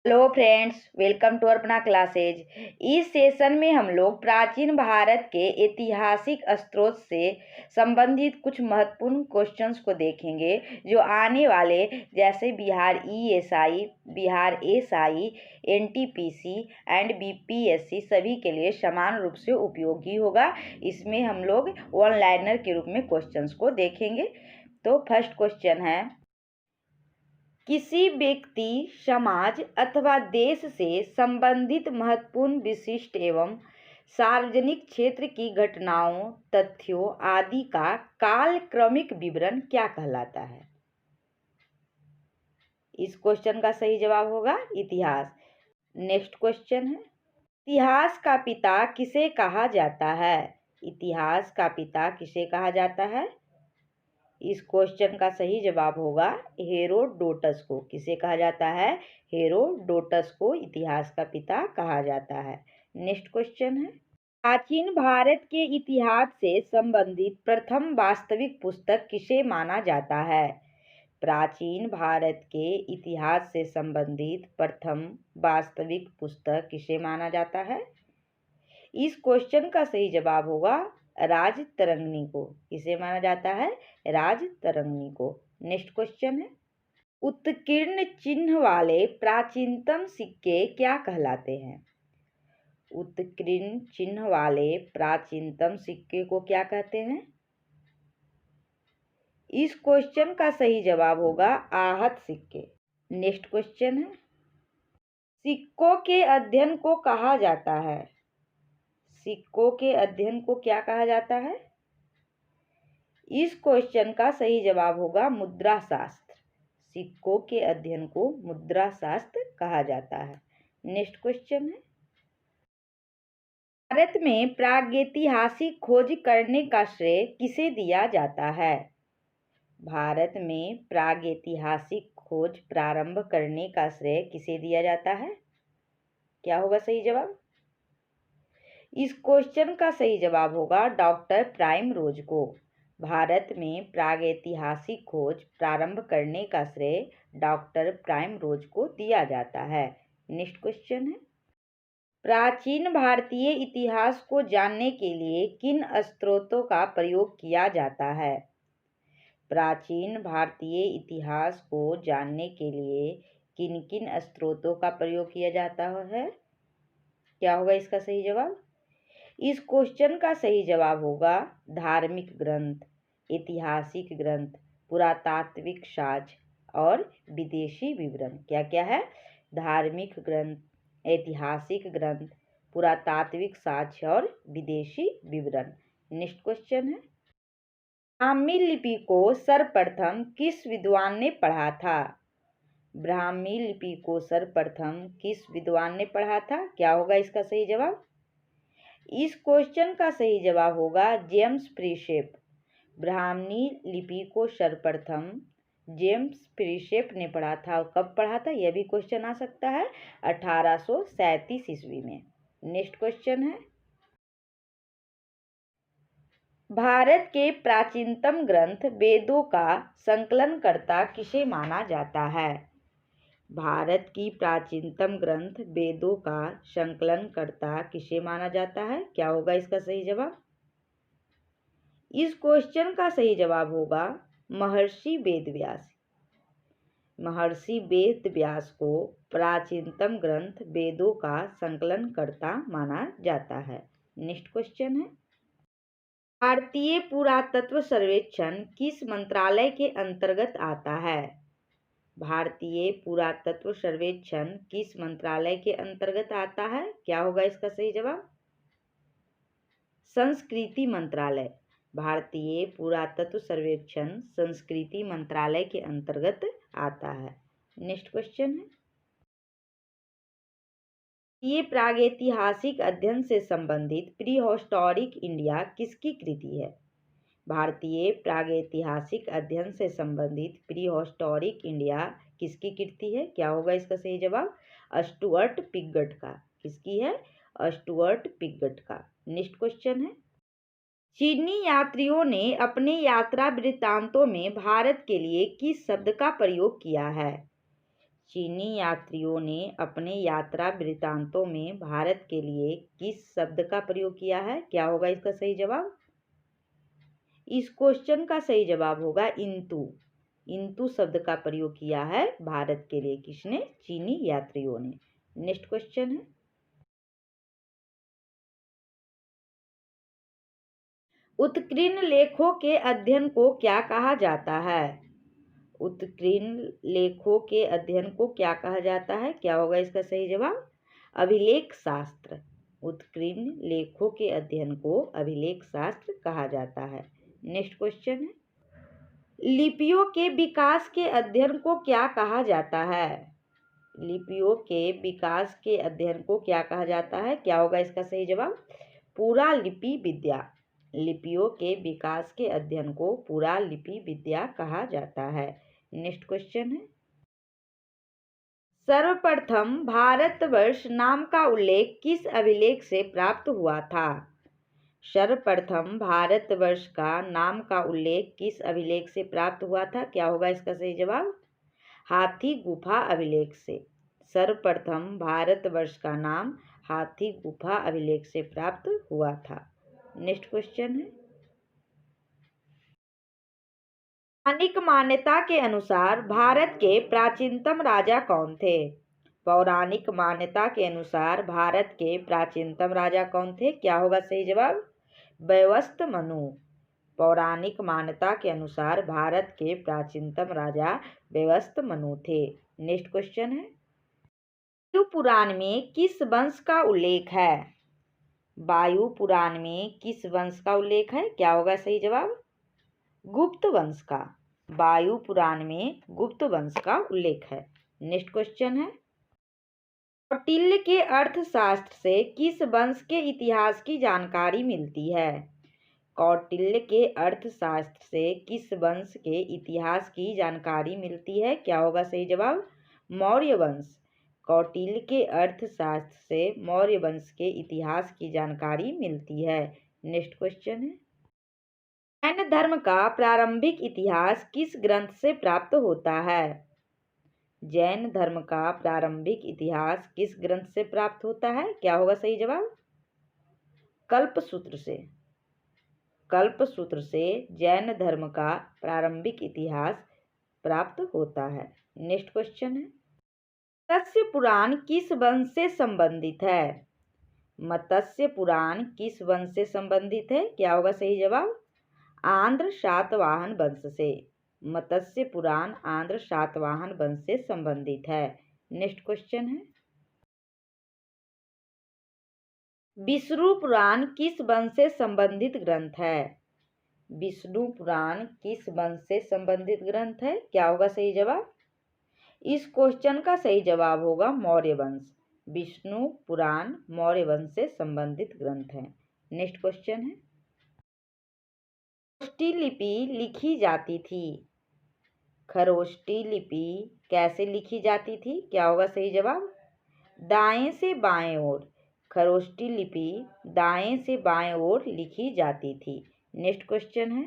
Hello friends, welcome to अपना classes. इस session में हम लोग प्राचीन भारत के ऐतिहासिक स्रोत से संबंधित कुछ महत्वपूर्ण क्वेश्चंस को देखेंगे जो आने वाले जैसे Bihar ESI, Bihar SI, NTPC and BPSC सभी के लिए समान रूप से उपयोगी होगा। इसमें हम लोग वन लाइनर के रूप में क्वेश्चंस को देखेंगे। तो फर्स्ट क्वेश्चन है, किसी व्यक्ति, समाज अथवा देश से संबंधित महत्वपूर्ण, विशिष्ट एवं सार्वजनिक क्षेत्र की घटनाओं, तथ्यों आदि का कालक्रमिक विवरण क्या कहलाता है? इस क्वेश्चन का सही जवाब होगा इतिहास। नेक्स्ट क्वेश्चन है, इतिहास का पिता किसे कहा जाता है? इतिहास का पिता किसे कहा जाता है? इस क्वेश्चन का सही जवाब होगा हेरोडोटस को। किसे कहा जाता है? हेरोडोटस को इतिहास का पिता कहा जाता है। नेक्स्ट क्वेश्चन है, प्राचीन भारत के इतिहास से संबंधित प्रथम वास्तविक पुस्तक किसे माना जाता है? प्राचीन भारत के इतिहास से संबंधित प्रथम वास्तविक पुस्तक किसे माना जाता है? इस क्वेश्चन का सही जवाब होगा राजतरंगिणी को। किसे माना जाता है? राजतरंगिणी को। नेक्स्ट क्वेश्चन है, उत्कीर्ण चिन्ह वाले प्राचीनतम सिक्के क्या कहलाते हैं? उत्कीर्ण चिन्ह वाले प्राचीनतम सिक्के को क्या कहते हैं? इस क्वेश्चन का सही जवाब होगा आहत सिक्के। नेक्स्ट क्वेश्चन है, सिक्कों के अध्ययन को कहा जाता है? सिक्कों के अध्ययन को क्या कहा जाता है? इस क्वेश्चन का सही जवाब होगा मुद्रा शास्त्र। सिक्कों के अध्ययन को मुद्रा शास्त्र कहा जाता है। नेक्स्ट क्वेश्चन है, भारत में प्रागैतिहासिक खोज करने का श्रेय किसे दिया जाता है? भारत में प्रागैतिहासिक खोज प्रारंभ करने का श्रेय किसे दिया जाता है? क्या होगा सही जवाब? इस क्वेश्चन का सही जवाब होगा डॉक्टर प्राइमरोज को। भारत में प्रागैतिहासिक खोज प्रारंभ करने का श्रेय डॉक्टर प्राइमरोज को दिया जाता है। नेक्स्ट क्वेश्चन है, प्राचीन भारतीय इतिहास को जानने के लिए किन स्रोतों का प्रयोग किया जाता है? प्राचीन भारतीय इतिहास को जानने के लिए किन किन स्रोतों का प्रयोग किया जाता है? क्या होगा इसका सही जवाब? इस क्वेश्चन का सही जवाब होगा धार्मिक ग्रंथ, ऐतिहासिक ग्रंथ, पुरातात्विक साक्ष्य और विदेशी विवरण। क्या क्या है? धार्मिक ग्रंथ, ऐतिहासिक ग्रंथ, पुरातात्विक साक्ष्य और विदेशी विवरण। नेक्स्ट क्वेश्चन है, ब्राह्मी लिपि को सर्वप्रथम किस विद्वान ने पढ़ा था? ब्राह्मी लिपि को सर्वप्रथम किस विद्वान ने पढ़ा था? क्या होगा इसका सही जवाब? इस क्वेश्चन का सही जवाब होगा जेम्स प्रीशेप। ब्राह्मी लिपि को सर्वप्रथम जेम्स प्रीशेप ने पढ़ा था। कब पढ़ा था यह भी क्वेश्चन आ सकता है, 1837 ईस्वी में। नेक्स्ट क्वेश्चन है, भारत के प्राचीनतम ग्रंथ वेदों का संकलनकर्ता किसे माना जाता है? भारत की प्राचीनतम ग्रंथ वेदों का संकलनकर्ता किसे माना जाता है? क्या होगा इसका सही जवाब? इस क्वेश्चन का सही जवाब होगा महर्षि वेदव्यास। महर्षि वेदव्यास को प्राचीनतम ग्रंथ वेदों का संकलनकर्ता माना जाता है। नेक्स्ट क्वेश्चन है, भारतीय पुरातत्व सर्वेक्षण किस मंत्रालय के अंतर्गत आता है? भारतीय पुरातत्व सर्वेक्षण किस मंत्रालय के अंतर्गत आता है? क्या होगा इसका सही जवाब? संस्कृति मंत्रालय। भारतीय पुरातत्व सर्वेक्षण संस्कृति मंत्रालय के अंतर्गत आता है। नेक्स्ट क्वेश्चन है, ये प्रागैतिहासिक अध्ययन से संबंधित प्रीहिस्टोरिक इंडिया किसकी कृति है? भारतीय प्रागैतिहासिक अध्ययन से संबंधित प्रीहिस्टोरिक इंडिया किसकी कृति है? क्या होगा इसका सही जवाब? स्टुअर्ट पिगट का। किसकी है? स्टुअर्ट पिगट का। नेक्स्ट क्वेश्चन है, चीनी यात्रियों ने अपने यात्रा वृत्तांतों में भारत के लिए किस शब्द का प्रयोग किया है? चीनी यात्रियों ने अपने यात्रा वृत्तांतों में भारत के लिए किस शब्द का प्रयोग किया है? क्या होगा इसका सही जवाब? इस क्वेश्चन का सही जवाब होगा इंतु। इंतु शब्द का प्रयोग किया है भारत के लिए। किसने? चीनी यात्रियों ने। नेक्स्ट क्वेश्चन है, उत्कीर्ण लेखों के अध्ययन को क्या कहा जाता है? उत्कीर्ण लेखों के अध्ययन को क्या कहा जाता है? क्या होगा इसका सही जवाब? अभिलेख शास्त्र। उत्कीर्ण लेखों के अध्ययन को अभिलेख शास्त्र कहा जाता है। नेक्स्ट क्वेश्चन है, लिपियों के विकास के अध्ययन को क्या कहा जाता है? लिपियों के विकास के अध्ययन को क्या कहा जाता है? क्या होगा इसका सही जवाब? पूरा लिपि विद्या। लिपियों के विकास के अध्ययन को पूरा लिपि विद्या कहा जाता है। नेक्स्ट क्वेश्चन है, सर्वप्रथम भारतवर्ष नाम का उल्लेख किस अभिलेख से प्राप्त हुआ था? सर्वप्रथम भारतवर्ष का नाम का उल्लेख किस अभिलेख से प्राप्त हुआ था? क्या होगा इसका सही जवाब? हाथी गुफा अभिलेख से। सर्वप्रथम भारतवर्ष का नाम हाथी गुफा अभिलेख से प्राप्त हुआ था। नेक्स्ट क्वेश्चन है, पौराणिक मान्यता के अनुसार भारत के प्राचीनतम राजा कौन थे? पौराणिक मान्यता के अनुसार भारत के प्राचीनतम राजा कौन थे? क्या होगा सही जवाब? वैवस्वत मनु। पौराणिक मान्यता के अनुसार भारत के प्राचीनतम राजा वैवस्वत मनु थे। नेक्स्ट क्वेश्चन है, वायु पुराण में किस वंश का उल्लेख है? वायु पुराण में किस वंश का उल्लेख है? क्या होगा सही जवाब? गुप्त वंश का। वायु पुराण में गुप्त वंश का उल्लेख है। नेक्स्ट क्वेश्चन है, कौटिल्य के अर्थशास्त्र से किस वंश के इतिहास की जानकारी मिलती है? कौटिल्य के अर्थशास्त्र से किस वंश के इतिहास की जानकारी मिलती है? क्या होगा सही जवाब? मौर्य वंश। कौटिल्य के अर्थशास्त्र से मौर्य वंश के इतिहास की जानकारी मिलती है। नेक्स्ट क्वेश्चन है, जैन धर्म का प्रारंभिक इतिहास किस ग्रंथ से प्राप्त होता है? जैन धर्म का प्रारंभिक इतिहास किस ग्रंथ से प्राप्त होता है? क्या होगा सही जवाब? कल्पसूत्र से। कल्पसूत्र से जैन धर्म का प्रारंभिक इतिहास प्राप्त होता है। नेक्स्ट क्वेश्चन है, मत्स्य पुराण किस वंश से संबंधित है? मत्स्य पुराण किस वंश से संबंधित है? क्या होगा सही जवाब? आंध्र सातवाहन वंश से। मत्स्य पुराण आंध्र सातवाहन वंश से संबंधित है। नेक्स्ट क्वेश्चन है, विष्णु पुराण किस वंश से संबंधित ग्रंथ है? विष्णु पुराण किस वंश से संबंधित ग्रंथ है? क्या होगा सही जवाब? इस क्वेश्चन का सही जवाब होगा मौर्य वंश। विष्णु पुराण मौर्य वंश से संबंधित ग्रंथ है। नेक्स्ट क्वेश्चन है, खरोष्टी लिपि लिखी जाती थी। खरोष्टी लिपि कैसे लिखी जाती थी? क्या होगा सही जवाब? दाएं से बाएं ओर। खरोष्टी लिपि दाएं से बाएं ओर लिखी जाती थी। नेक्स्ट क्वेश्चन है,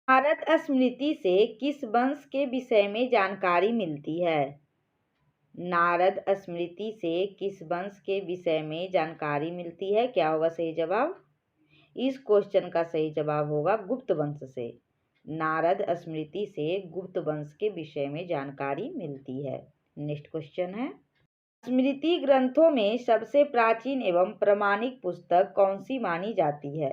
नारद स्मृति से किस वंश के विषय में जानकारी मिलती है? नारद स्मृति से किस वंश के विषय में जानकारी मिलती है? क्या होगा सही जवाब? इस क्वेश्चन का सही जवाब होगा गुप्त वंश से। नारद स्मृति से गुप्त वंश के विषय में जानकारी मिलती है। नेक्स्ट क्वेश्चन है, स्मृति ग्रंथों में सबसे प्राचीन एवं प्रामाणिक पुस्तक कौन सी मानी जाती है?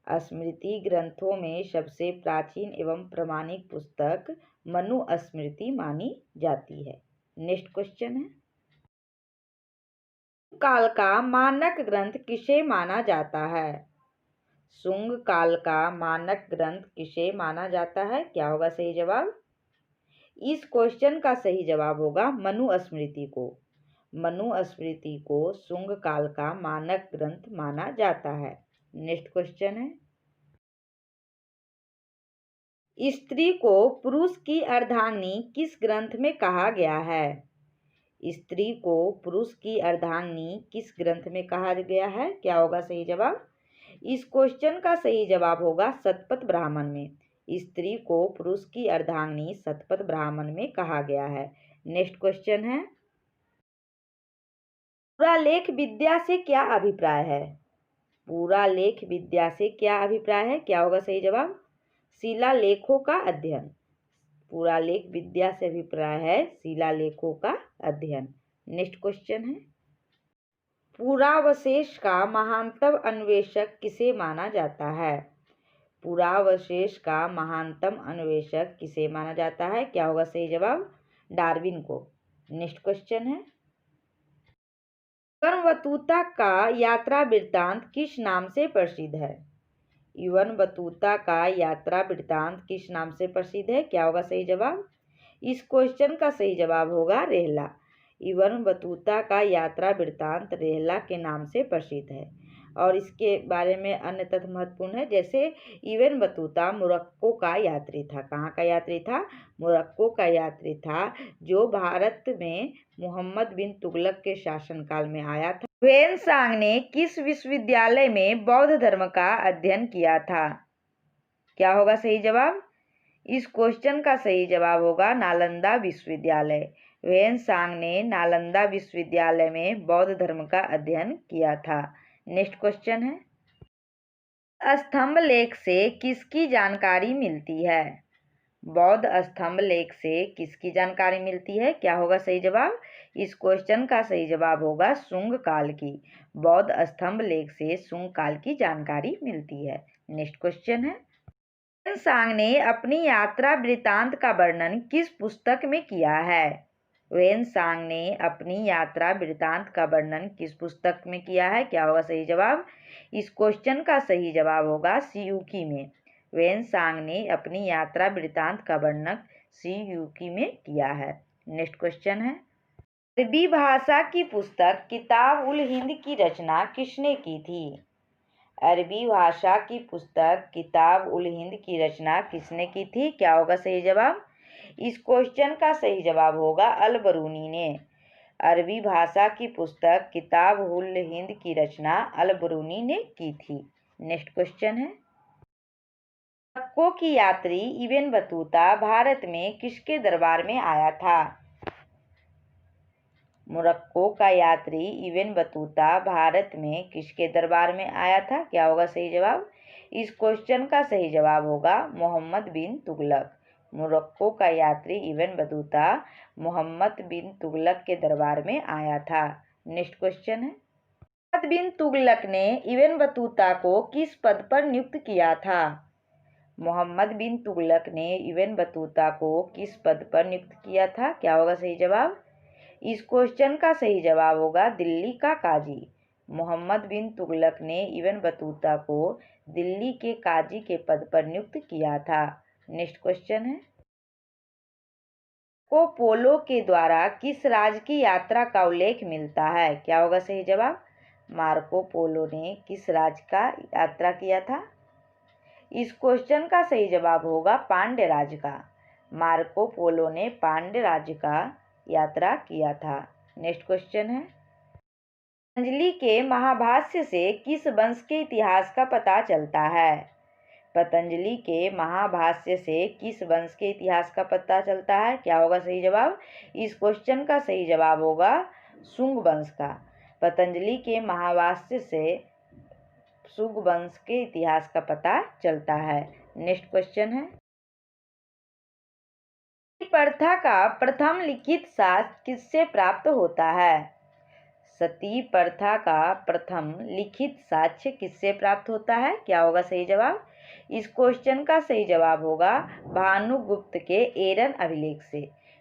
स्मृति ग्रंथों में सबसे प्राचीन एवं प्रामाणिक पुस्तक मनुस्मृति मानी जाती है। नेक्स्ट क्वेश्चन है, काल का मानक ग्रंथ किसे माना जाता है? शुंग काल का मानक ग्रंथ किसे माना जाता है? क्या होगा सही जवाब? इस क्वेश्चन का सही जवाब होगा मनुस्मृति को। मनुस्मृति को शुंग काल का मानक ग्रंथ माना जाता है। नेक्स्ट क्वेश्चन है, स्त्री को पुरुष की अर्धांगिनी किस ग्रंथ में कहा गया है? स्त्री को पुरुष की अर्धांगिनी किस ग्रंथ में कहा गया है? क्या होगा सही जवाब? इस क्वेश्चन का सही जवाब होगा शतपथ ब्राह्मण में। स्त्री को पुरुष की अर्धांगिनी शतपथ ब्राह्मण में कहा गया है। नेक्स्ट क्वेश्चन है, पूरा लेख विद्या से क्या अभिप्राय है? पूरा लेख विद्या से क्या अभिप्राय है? क्या होगा सही जवाब? शिलालेखों का अध्ययन। पूरा लेख विद्या से अभिप्राय है शिलालेखों का अध्ययन। नेक्स्ट क्वेश्चन है, पुरावशेष का महानतम अन्वेषक किसे माना जाता है? पुरावशेष का महानतम अन्वेषक किसे माना जाता है? क्या होगा सही जवाब? डार्विन को। नेक्स्ट क्वेश्चन है, इबन बतूता का यात्रा वृत्तांत किस नाम से प्रसिद्ध है? इबन बतूता का यात्रा वृत्तांत किस नाम से प्रसिद्ध है? क्या होगा सही जवाब? इस क्वेश्चन का सही जवाब होगा रेहला। इबन बतूता का यात्रा वृत्तांत रेहला के नाम से प्रसिद्ध है। और इसके बारे में अन्य तथ्य महत्वपूर्ण है, जैसे इबन बतूता मोरक्को का यात्री था। कहाँ का यात्री था? मोरक्को का यात्री था, जो भारत में मोहम्मद बिन तुगलक के शासनकाल में आया था। ह्वेनसांग ने किस विश्वविद्यालय में बौद्ध धर्म का अध्ययन किया था? क्या होगा सही जवाब? इस क्वेश्चन का सही जवाब होगा नालंदा विश्वविद्यालय। ह्वेनसांग ने नालंदा विश्वविद्यालय में बौद्ध धर्म का अध्ययन किया था। नेक्स्ट क्वेश्चन है, स्तंभ लेख से किसकी जानकारी मिलती है? बौद्ध स्तंभ लेख से किसकी जानकारी मिलती है? क्या होगा सही जवाब? इस क्वेश्चन का सही जवाब होगा शुंग काल की। बौद्ध स्तंभ लेख से शुंग काल की जानकारी मिलती है। नेक्स्ट क्वेश्चन है, ह्वेनसांग ने अपनी यात्रा वृत्तांत का वर्णन किस पुस्तक में किया है? ह्वेनसांग ने अपनी यात्रा वृत्तांत का वर्णन किस पुस्तक में किया है? क्या होगा सही जवाब? इस क्वेश्चन का सही जवाब होगा सियूकी में। ह्वेनसांग ने अपनी यात्रा वृत्तांत का वर्णन सियूकी में किया है। नेक्स्ट क्वेश्चन है, अरबी भाषा की पुस्तक किताब उल हिंद की रचना किसने की थी? अरबी भाषा की पुस्तक किताब उल हिंद की रचना किसने की थी? क्या होगा सही जवाब? इस क्वेश्चन का सही जवाब होगा अल बरूनी ने। अरबी भाषा की पुस्तक किताब उल हिंद की रचना अल बरूनी ने की थी। नेक्स्ट क्वेश्चन है, मोरक्को की यात्री इबन बतूता भारत में किसके दरबार में आया था? मोरक्को का यात्री इबन बतूता भारत में किसके दरबार में आया था? क्या होगा सही जवाब? इस क्वेश्चन का सही जवाब होगा मोहम्मद बिन तुगलक। मोरक्को का यात्री इबन बतूता मोहम्मद बिन तुगलक के दरबार में आया था। नेक्स्ट क्वेश्चन है, मोहम्मद बिन तुगलक ने इबन बतूता को किस पद पर नियुक्त किया था? मोहम्मद बिन तुगलक ने इबन बतूता को किस पद पर नियुक्त किया था? क्या होगा सही जवाब? इस क्वेश्चन का सही जवाब होगा दिल्ली का काजी। मोहम्मद बिन तुगलक ने इबन बतूता को दिल्ली के काजी के पद पर नियुक्त किया था। नेक्स्ट क्वेश्चन है, मार्को पोलो के द्वारा किस राज्य की यात्रा का उल्लेख मिलता है? क्या होगा सही जवाब? मार्को पोलो ने किस राज्य का यात्रा किया था? इस क्वेश्चन का सही जवाब होगा पांड्य राज्य का। मार्को पोलो ने पांड्य राज्य का यात्रा किया था। नेक्स्ट क्वेश्चन है, पतंजलि के महाभाष्य से किस वंश के इतिहास का पता चलता है? पतंजलि के महाभाष्य से किस वंश के इतिहास का पता चलता है? क्या होगा सही जवाब? इस क्वेश्चन का सही जवाब होगा शुंग वंश का। पतंजलि के महाभाष्य से शुंग वंश के इतिहास का पता चलता है। नेक्स्ट क्वेश्चन है, प्रथा का प्रथम लिखित साक्ष्य किससे प्राप्त होता है? सती प्रथा का प्रथम लिखित साक्ष्य किससे प्राप्त होता है? क्या होगा सही जवाब? इस क्वेश्चन का सही जवाब होगा भानुगुप्त के एरन अभिलेख से।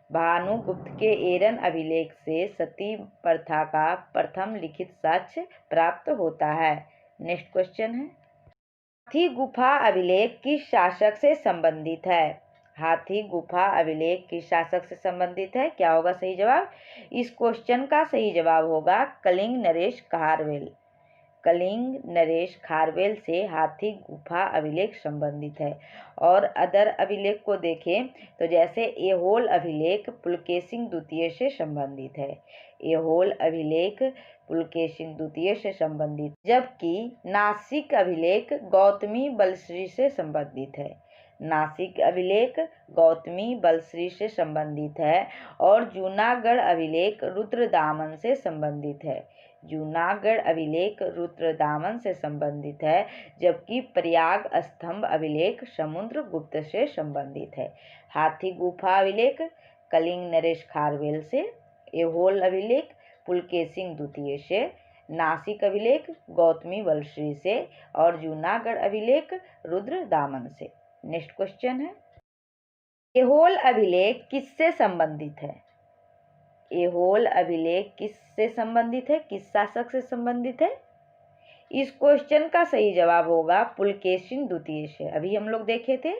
भानुगुप्त के एरन अभिलेख से सती प्रथा का प्रथम लिखित साक्ष्य प्राप्त होता है। नेक्स्ट क्वेश्चन है, हाथी गुफा अभिलेख किस शासक से संबंधित है? हाथी गुफा अभिलेख किस शासक से संबंधित है? क्या होगा सही जवाब? इस क्वेश्चन का सही जवाब होगा कलिंग नरेश खारवेल। कलिंग नरेश खारवेल से हाथी गुफा अभिलेख संबंधित है। और अदर अभिलेख को देखें तो जैसे एहोल अभिलेख पुलकेशिन द्वितीय से संबंधित है। एहोल अभिलेख पुलकेशिन द्वितीय से संबंधित, जबकि नासिक अभिलेख गौतमी बलश्री से संबंधित है। नासिक अभिलेख गौतमी बलश्री से संबंधित है और जूनागढ़ अभिलेख रुद्रदामन से संबंधित है। जूनागढ़ अभिलेख रुद्रदामन से संबंधित है, जबकि प्रयाग स्तंभ अभिलेख समुद्रगुप्त से संबंधित है। हाथी गुफा अभिलेख कलिंग नरेश खारवेल से, ऐहोल अभिलेख पुलकेशिन द्वितीय से, नासिक अभिलेख गौतमी बलश्री से और जूनागढ़ अभिलेख रुद्रदामन से। नेक्स्ट क्वेश्चन है, ऐहोल अभिलेख किससे संबंधित है? ऐहोल अभिलेख किससे संबंधित है, किस शासक से संबंधित है? इस क्वेश्चन का सही जवाब होगा पुलकेशिन द्वितीय से। अभी हम लोग देखे थे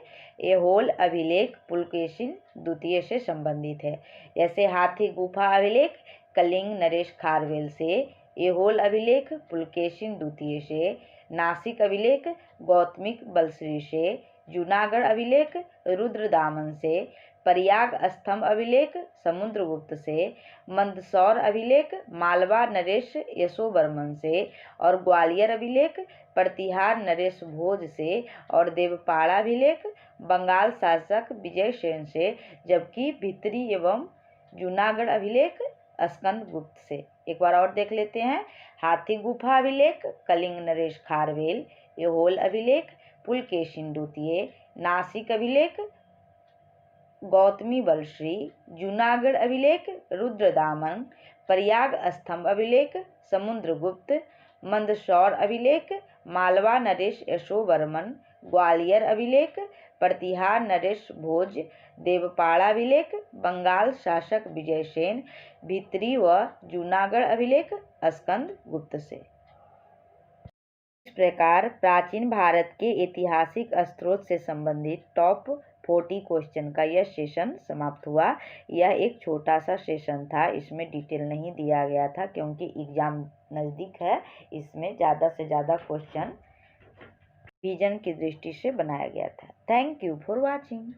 ऐहोल अभिलेख पुलकेशिन द्वितीय से संबंधित है। जैसे हाथी गुफा अभिलेख कलिंग नरेश खारवेल से, ऐहोल अभिलेख पुलकेशिन द्वितीय से, नासिक अभिलेख गौतमिक बलश्री से, जूनागढ़ अभिलेख रुद्रदामन से, प्रयाग स्तंभ अभिलेख समुद्रगुप्त से, मंदसौर अभिलेख मालवा नरेश यशोवर्मन से और ग्वालियर अभिलेख प्रतिहार नरेश भोज से और देवपाड़ा अभिलेख बंगाल शासक विजयसेन से, जबकि भित्री एवं जूनागढ़ अभिलेख स्कंदगुप्त से। एक बार और देख लेते हैं। हाथी गुफा अभिलेख कलिंग नरेश खारवेल, ऐहोल अभिलेख पुलकेशिन द्वितीय, नासिक अभिलेख गौतमी बलश्री, जूनागढ़ अभिलेख रुद्रदामन, प्रयाग स्तंभ अभिलेख समुद्रगुप्त, मंदसौर अभिलेख मालवा नरेश यशोवर्मन, ग्वालियर अभिलेख प्रतिहार नरेश भोज, देवपाड़ा अभिलेख बंगाल शासक विजयसेन, भित्री व जूनागढ़ अभिलेख स्कंदगुप्त से। इस प्रकार प्राचीन भारत के ऐतिहासिक स्रोत से संबंधित टॉप 40 क्वेश्चन का यह सेशन समाप्त हुआ। यह एक छोटा सा सेशन था, इसमें डिटेल नहीं दिया गया था क्योंकि एग्जाम नज़दीक है। इसमें ज़्यादा से ज़्यादा क्वेश्चन रिवीजन की दृष्टि से बनाया गया था। Thank you for watching.